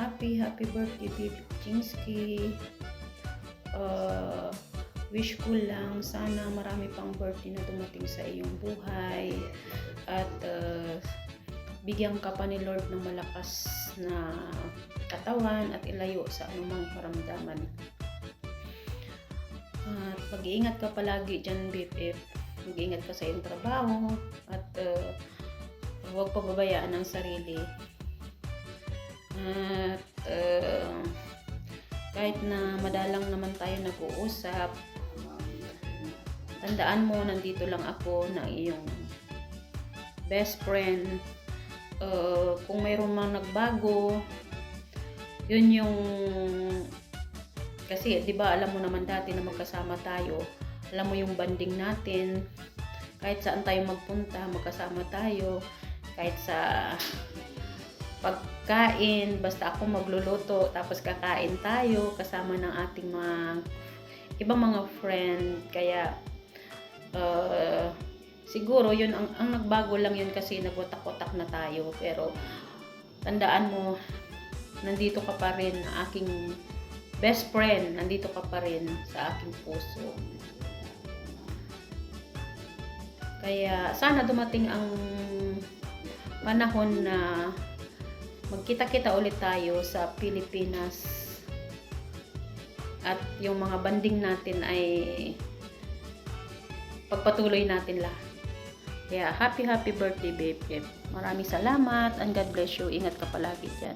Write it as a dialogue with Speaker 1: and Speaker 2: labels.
Speaker 1: Happy birthday, baby Chinsky. Wish ko lang sana marami pang birthday na dumating sa iyong buhay at bigyan ka pa ni Lord ng malakas na katawan at ilayo sa anumang karamdaman. At mag-iingat ka palagi dyan, BFF. Mag-iingat ka sa iyong trabaho at huwag pababayaan ang sarili. At kahit na madalang naman tayo nag-uusap, tandaan mo, nandito lang ako na iyong best friend. Kung mayroon mang nagbago, yun yung kasi 'di ba, alam mo naman dati na magkasama tayo, alam mo yung banding natin, kahit saan tayo magpunta magkasama tayo, kahit sa pagkain, basta ako magluluto tapos kakain tayo kasama ng ating mga ibang mga friend. Kaya siguro yun ang nagbago lang yun kasi nagwatak-watak na tayo, pero tandaan mo, nandito ka pa rin, aking best friend, nandito ka pa rin sa aking puso. Kaya sana dumating ang panahon na magkita-kita ulit tayo sa Pilipinas at yung mga banding natin ay pagpatuloy natin lahat. Kaya happy birthday, babe. Maraming salamat and God bless you. Ingat ka palagi dyan.